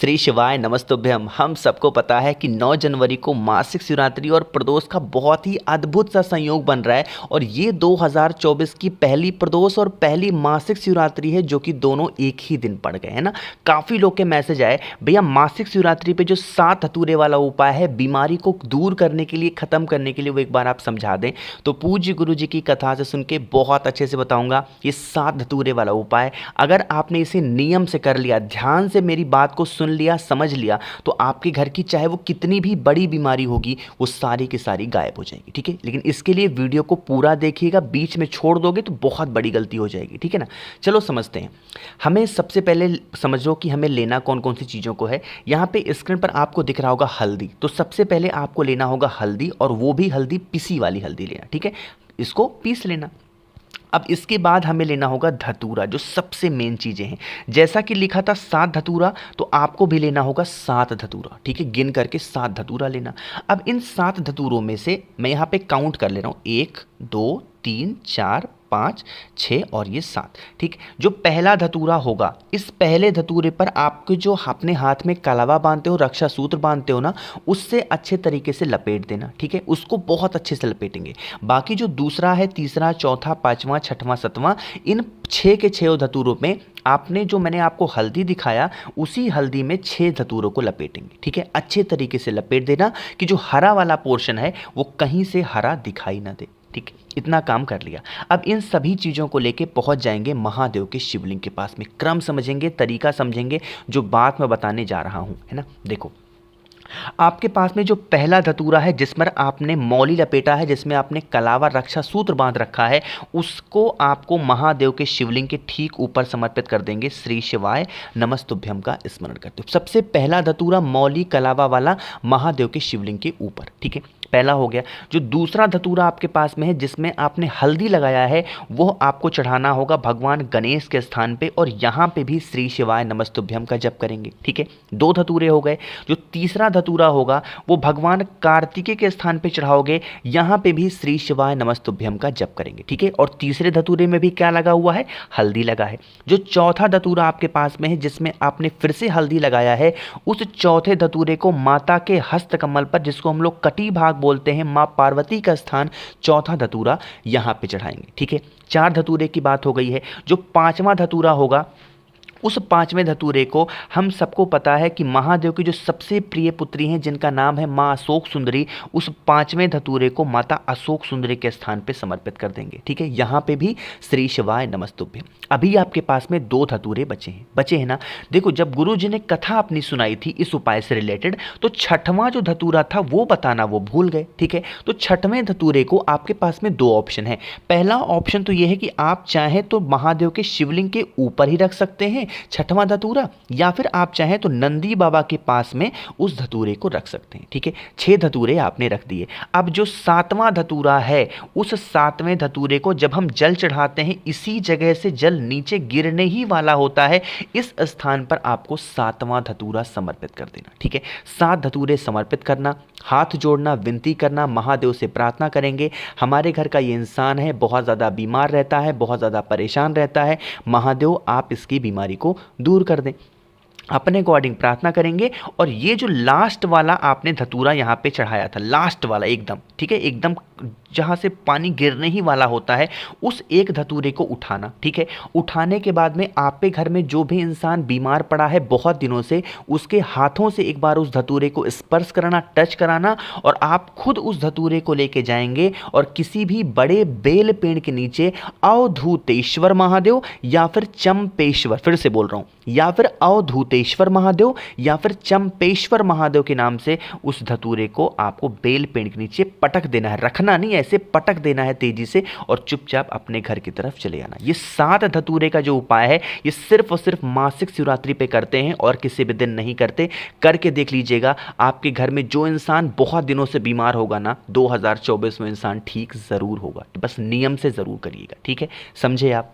श्री शिवाय नमस्तुभ्यम। हम सबको पता है कि 9 जनवरी को मासिक शिवरात्रि और प्रदोष का बहुत ही अद्भुत सा संयोग बन रहा है और ये 2024 की पहली प्रदोष और पहली मासिक शिवरात्रि है, जो कि दोनों एक ही दिन पड़ गए हैं ना। काफ़ी लोग के मैसेज आए, भैया मासिक शिवरात्रि पे जो 7 धतूरे वाला उपाय है बीमारी को दूर करने के लिए, ख़त्म करने के लिए, वो एक बार आप समझा दें। तो पूज्य गुरु जी की कथा से सुन के बहुत अच्छे से बताऊँगा ये 7 धतूरे वाला उपाय। अगर आपने इसे नियम से कर लिया, ध्यान से मेरी बात को सुन लिया, समझ लिया, तो आपके घर की चाहे वो कितनी भी बड़ी बीमारी होगी वो सारी की सारी गायब हो जाएगी। ठीक है, लेकिन इसके लिए वीडियो को पूरा देखिएगा, बीच में छोड़ दोगे तो बहुत बड़ी गलती हो जाएगी। ठीक है ना, चलो समझते हैं। हमें सबसे पहले समझो कि हमें लेना कौन कौन सी चीज़ों को है। यहाँ पे स्क्रीन पर आपको दिख रहा होगा हल्दी, तो सबसे पहले आपको लेना होगा हल्दी, और वो भी हल्दी पिसी वाली हल्दी लेना। ठीक है, इसको पीस लेना। अब इसके बाद हमें लेना होगा धतूरा, जो सबसे मेन चीज़ें हैं। जैसा कि लिखा था 7 धतूरा, तो आपको भी लेना होगा 7 धतूरा। ठीक है, गिन करके 7 धतूरा लेना। अब इन 7 धतूरों में से मैं यहाँ पे काउंट कर ले रहा हूँ, 1 2 3 4 5 6 और ये 7। ठीक, जो पहला धतूरा होगा, इस पहले धतूरे पर आपके जो अपने हाथ में कलावा बांधते हो, रक्षा सूत्र बांधते हो ना, उससे अच्छे तरीके से लपेट देना। ठीक है, उसको बहुत अच्छे से लपेटेंगे। बाकी जो दूसरा है, तीसरा, चौथा, पांचवा, छठवां, सतवां, इन 6 के 6 धतूरों में आपने जो मैंने आपको हल्दी दिखाया, उसी हल्दी में 6 धतूरों को लपेटेंगे। ठीक है, अच्छे तरीके से लपेट देना कि जो हरा वाला पोर्शन है वो कहीं से हरा दिखाई ना दे। ठीक है, इतना काम कर लिया। अब इन सभी चीज़ों को लेके पहुंच जाएंगे महादेव के शिवलिंग के पास में। क्रम समझेंगे, तरीका समझेंगे, जो बात मैं बताने जा रहा हूं, है ना। देखो, आपके पास में जो पहला धतूरा है, जिसमें आपने मौली लपेटा है, जिसमें आपने कलावा रक्षा सूत्र बांध रखा है, उसको आपको महादेव के शिवलिंग के ठीक ऊपर समर्पित कर देंगे। श्री शिवाय नमस्तुभ्यम का स्मरण करते हो। सबसे पहला धतूरा मौली कलावा वाला महादेव के शिवलिंग के ऊपर। ठीक है, पहला हो गया। जो दूसरा धतूरा आपके पास में है, जिसमें आपने हल्दी लगाया है, वो आपको चढ़ाना होगा भगवान गणेश के स्थान पे, और यहाँ पे भी श्री शिवाय नमस्तुभ्यम का जप करेंगे। ठीक है, 2 धतूरे हो गए। जो तीसरा धतूरा होगा वो भगवान कार्तिकेय के स्थान पे चढ़ाओगे, यहाँ पे भी श्री शिवाय नमस्तुभ्यम का जप करेंगे। ठीक है, और तीसरे धतूरे में भी क्या लगा हुआ है? हल्दी लगा है। जो चौथा धतूरा आपके पास में है, जिसमें आपने फिर से हल्दी लगाया है, उस चौथे धतूरे को माता के हस्त कमल पर, जिसको हम लोग कटी भाग बोलते हैं, मां पार्वती का स्थान, चौथा धतूरा यहां पे चढ़ाएंगे। ठीक है, 4 धतूरे की बात हो गई है। जो 5वां धतूरा होगा, उस 5वें धतूरे को हम सबको पता है कि महादेव की जो सबसे प्रिय पुत्री हैं, जिनका नाम है माँ अशोक सुंदरी, उस 5वें धतूरे को माता अशोक सुंदरी के स्थान पे समर्पित कर देंगे। ठीक है, यहाँ पे भी श्री शिवाय नमस्तुभ्यम। अभी आपके पास में 2 धतूरे बचे हैं ना। देखो, जब गुरु जी ने कथा अपनी सुनाई थी इस उपाय से रिलेटेड, तो 6वां जो धतूरा था वो बताना वो भूल गए। ठीक है, तो 6वें धतूरे को आपके पास में 2 ऑप्शन है। पहला ऑप्शन तो ये है कि आप चाहें तो महादेव के शिवलिंग के ऊपर ही रख सकते हैं 6वां धतूरा, या फिर आप चाहें तो नंदी बाबा के पास में उस धतूरे को रख सकते हैं। ठीक है, 6 धतूरे आपने रख दिए। अब जो 7वां धतूरा है, उस 7वें धतूरे को जब हम जल चढ़ाते हैं, इसी जगह से जल नीचे गिरने ही वाला होता है, इस स्थान पर आपको 7वां धतूरा समर्पित कर देना। ठीक है, 7 धतूरे समर्पित करना, हाथ जोड़ना, विनती करना, महादेव से प्रार्थना करेंगे। हमारे घर का ये इंसान है, बहुत ज़्यादा बीमार रहता है, बहुत ज़्यादा परेशान रहता है, महादेव आप इसकी बीमारी को दूर कर दें। अपने अकॉर्डिंग प्रार्थना करेंगे। और ये जो लास्ट वाला आपने धतूरा यहाँ पे चढ़ाया था, लास्ट वाला एकदम, ठीक है, एकदम जहाँ से पानी गिरने ही वाला होता है, उस एक धतूरे को उठाना। ठीक है, उठाने के बाद में आपके घर में जो भी इंसान बीमार पड़ा है बहुत दिनों से, उसके हाथों से एक बार उस धतूरे को स्पर्श कराना, टच कराना, और आप खुद उस धतूरे को लेके जाएंगे और किसी भी बड़े बेल पेड़ के नीचे अवधूतेश्वर महादेव या फिर चंपेश्वर, फिर से बोल रहा हूँ, या फिर अवधूतेश्वर महादेव या फिर चंपेश्वर महादेव के नाम से उस धतूरे को आपको बेल पेड़ के नीचे पटक देना है। रखना नहीं, ऐसे पटक देना है तेजी से, और चुपचाप अपने घर की तरफ चले आना। ये 7 धतूरे का जो उपाय है, ये सिर्फ और सिर्फ मासिक शिवरात्रि पे करते हैं और किसी भी दिन नहीं करते। करके देख लीजिएगा, आपके घर में जो इंसान बहुत दिनों से बीमार होगा ना, 2024 में इंसान ठीक जरूर होगा। बस नियम से जरूर करिएगा। ठीक है, समझे आप।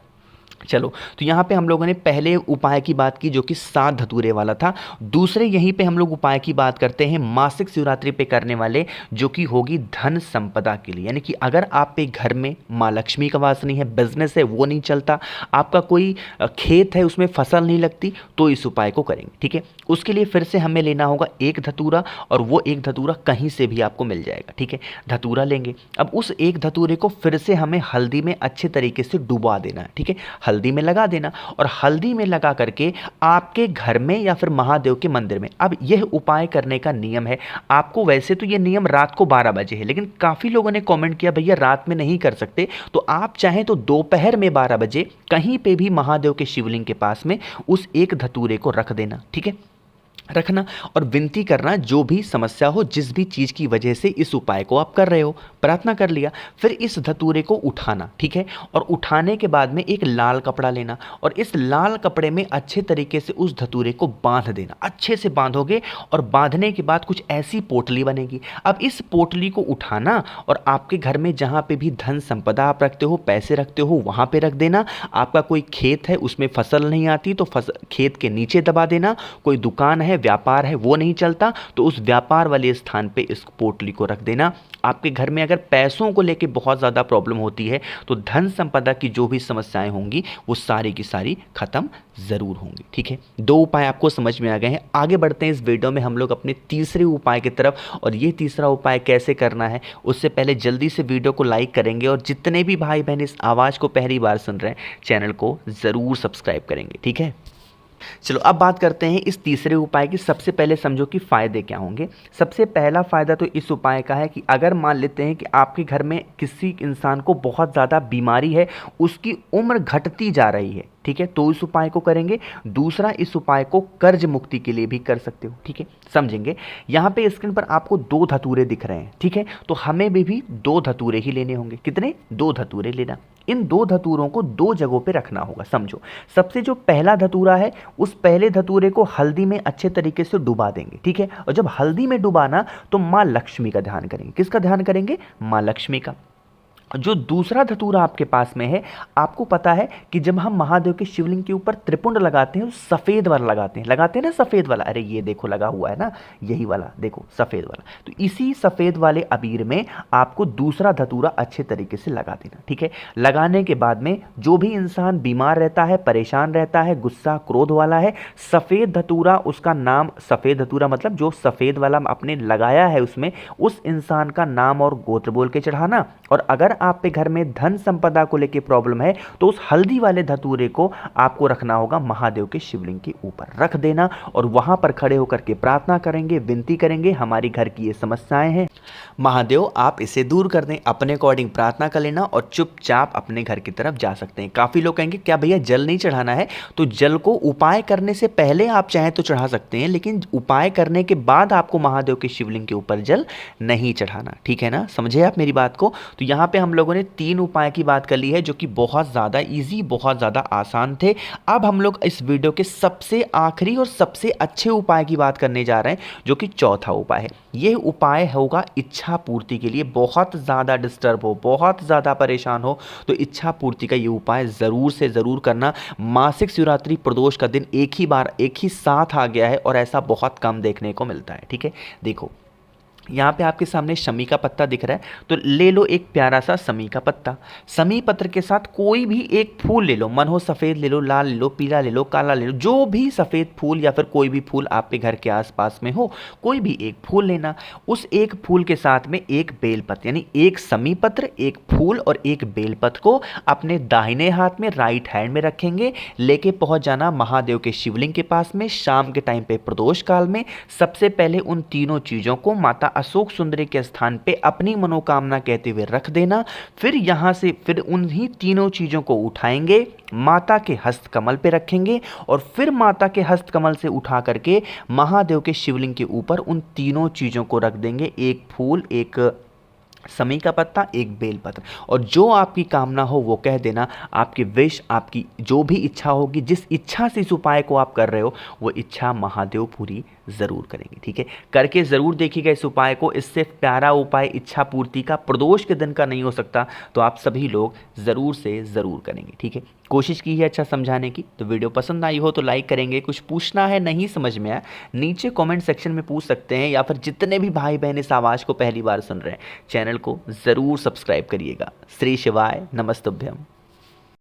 चलो, तो यहाँ पे हम लोगों ने पहले उपाय की बात की जो कि 7 धतूरे वाला था। दूसरे यहीं पे हम लोग उपाय की बात करते हैं मासिक शिवरात्रि पे करने वाले, जो कि होगी धन संपदा के लिए। यानी कि अगर आप पे घर में माँ लक्ष्मी का वास नहीं है, बिजनेस है वो नहीं चलता, आपका कोई खेत है उसमें फसल नहीं लगती, तो इस उपाय को करेंगे। ठीक है, उसके लिए फिर से हमें लेना होगा एक धतूरा, और वो एक धतूरा कहीं से भी आपको मिल जाएगा। ठीक है, धतूरा लेंगे। अब उस एक धतूरे को फिर से हमें हल्दी में अच्छे तरीके से डुबा देना है। ठीक है, हल्दी में लगा देना, और हल्दी में लगा करके आपके घर में या फिर महादेव के मंदिर में। अब यह उपाय करने का नियम है आपको, वैसे तो यह नियम रात को 12 बजे है, लेकिन काफ़ी लोगों ने कमेंट किया भैया रात में नहीं कर सकते, तो आप चाहें तो दोपहर में 12 बजे कहीं पे भी महादेव के शिवलिंग के पास में उस एक धतूरे को रख देना। ठीक है, रखना और विनती करना, जो भी समस्या हो, जिस भी चीज़ की वजह से इस उपाय को आप कर रहे हो, प्रार्थना कर लिया। फिर इस धतूरे को उठाना। ठीक है, और उठाने के बाद में एक लाल कपड़ा लेना, और इस लाल कपड़े में अच्छे तरीके से उस धतूरे को बांध देना। अच्छे से बांधोगे, और बांधने के बाद कुछ ऐसी पोटली बनेगी। अब इस पोटली को उठाना और आपके घर में जहाँ पे भी धन संपदा आप रखते हो, पैसे रखते हो, वहाँ पे रख देना। आपका कोई खेत है उसमें फसल नहीं आती, तो खेत के नीचे दबा देना। कोई दुकान है, व्यापार है, वो नहीं चलता, तो उस व्यापार वाले स्थान पे इस पोटली को रख देना। आपके घर में अगर पैसों को लेके बहुत ज़्यादा प्रॉब्लम होती है, तो धन संपदा की जो भी समस्याएं होंगी वो सारी की सारी खत्म ज़रूर होंगी। ठीक है, 2 उपाय आपको समझ में आ गए हैं। आगे बढ़ते हैं इस वीडियो में हम लोग अपने तीसरे उपाय की तरफ, और ये तीसरा उपाय कैसे करना है उससे पहले जल्दी से वीडियो को लाइक करेंगे, और जितने भी भाई बहन इस आवाज़ को पहली बार सुन रहे हैं, चैनल को ज़रूर सब्सक्राइब करेंगे। ठीक है, चलो अब बात करते हैं इस तीसरे उपाय की। सबसे पहले समझो कि फ़ायदे क्या होंगे। सबसे पहला फ़ायदा तो इस उपाय का है कि अगर मान लेते हैं कि आपके घर में किसी इंसान को बहुत ज़्यादा बीमारी है, उसकी उम्र घटती जा रही है, ठीक है, तो इस उपाय को करेंगे। दूसरा, इस उपाय को कर्ज मुक्ति के लिए भी कर सकते हो। ठीक है, समझेंगे। यहाँ पे स्क्रीन पर आपको 2 धतूरे दिख रहे हैं। ठीक है, तो हमें भी 2 धतूरे ही लेने होंगे। कितने? 2 धतूरे लेना। इन 2 धतूरों को 2 जगहों पे रखना होगा। समझो, सबसे जो पहला धतूरा है, उस पहले धतूरे को हल्दी में अच्छे तरीके से डुबा देंगे। ठीक है, और जब हल्दी में डुबाना तो माँ लक्ष्मी का ध्यान करेंगे। किसका ध्यान करेंगे? माँ लक्ष्मी का। जो दूसरा धतूरा आपके पास में है, आपको पता है कि जब हम महादेव के शिवलिंग के ऊपर त्रिपुंड लगाते हैं, सफ़ेद वाला लगाते हैं ना, सफ़ेद वाला। अरे ये देखो लगा हुआ है ना, यही वाला देखो, सफ़ेद वाला। तो इसी सफ़ेद वाले अबीर में आपको दूसरा धतूरा अच्छे तरीके से लगा देना। ठीक है, लगाने के बाद में जो भी इंसान बीमार रहता है, परेशान रहता है, गुस्सा क्रोध वाला है, सफ़ेद धतूरा, उसका नाम, सफ़ेद धतूरा मतलब जो सफ़ेद वाला आपने लगाया है उसमें उस इंसान का नाम और गोत्र बोल के चढ़ाना। और अगर आप पे घर में धन संपदा को लेके प्रॉब्लम है, तो उस हल्दी वाले धतूरे को आपको रखना होगा महादेव के शिवलिंग के ऊपर रख देना, और वहां पर खड़े होकर के प्रार्थना करेंगे, विनती करेंगे, हमारी घर की ये समस्याएं हैं महादेव आप इसे दूर कर दें। अपने अकॉर्डिंग प्रार्थना कर लेना और चुपचाप अपने घर की तरफ जा सकते हैं। काफ़ी लोग कहेंगे क्या भैया जल नहीं चढ़ाना है? तो जल को उपाय करने से पहले आप चाहें तो चढ़ा सकते हैं, लेकिन उपाय करने के बाद आपको महादेव के शिवलिंग के ऊपर जल नहीं चढ़ाना। ठीक है ना, समझे आप मेरी बात को? तो यहाँ पे हम लोगों ने 3 उपाय की बात कर ली है, जो कि बहुत ज़्यादा ईजी, बहुत ज़्यादा आसान थे। अब हम लोग इस वीडियो के सबसे आखिरी और सबसे अच्छे उपाय की बात करने जा रहे हैं, जो कि चौथा उपाय है। यह उपाय होगा इच्छा पूर्ति के लिए। बहुत ज़्यादा डिस्टर्ब हो, बहुत ज़्यादा परेशान हो, तो इच्छा पूर्ति का ये उपाय ज़रूर से ज़रूर करना। मासिक शिवरात्रि प्रदोष का दिन एक ही बार, एक ही साथ आ गया है, और ऐसा बहुत कम देखने को मिलता है। ठीक है, देखो यहाँ पे आपके सामने शमी का पत्ता दिख रहा है, तो ले लो एक प्यारा सा शमी का पत्ता। शमी पत्र के साथ कोई भी एक फूल ले लो, मन हो सफ़ेद ले लो, लाल ले लो, पीला ले लो, काला ले लो, जो भी सफ़ेद फूल या फिर कोई भी फूल आपके घर के आसपास में हो, कोई भी एक फूल लेना। उस एक फूल के साथ में एक बेलपत्र, यानी एक शमी पत्र, एक फूल और एक बेलपत्र को अपने दाहिने हाथ में, राइट हैंड में रखेंगे। लेके पहुँच जाना महादेव के शिवलिंग के पास में शाम के टाइम पे प्रदोष काल में। सबसे पहले उन तीनों चीज़ों को माता अशोक सुंदरी के स्थान पे अपनी मनोकामना कहते हुए रख देना। फिर यहाँ से फिर उन्हीं तीनों चीज़ों को उठाएंगे, माता के हस्त कमल पे रखेंगे, और फिर माता के हस्त कमल से उठा करके महादेव के शिवलिंग के ऊपर उन तीनों चीज़ों को रख देंगे, एक फूल, एक शमी का पत्ता, एक बेलपत्र, और जो आपकी कामना हो वो कह देना। आपकी विश, आपकी जो भी इच्छा होगी, जिस इच्छा से इस उपाय को आप कर रहे हो, वो इच्छा महादेव पूरी ज़रूर करेंगे। ठीक है, करके ज़रूर देखिएगा इस उपाय को। इससे प्यारा उपाय इच्छा पूर्ति का प्रदोष के दिन का नहीं हो सकता, तो आप सभी लोग ज़रूर से ज़रूर करेंगे। ठीक है, कोशिश की है अच्छा समझाने की। तो वीडियो पसंद आई हो तो लाइक करेंगे। कुछ पूछना है, नहीं समझ में आया, नीचे कमेंट सेक्शन में पूछ सकते हैं, या फिर जितने भी भाई बहन इस आवाज़ को पहली बार सुन रहे हैं, चैनल को ज़रूर सब्सक्राइब करिएगा। श्री शिवाय नमस्तुभ्यम।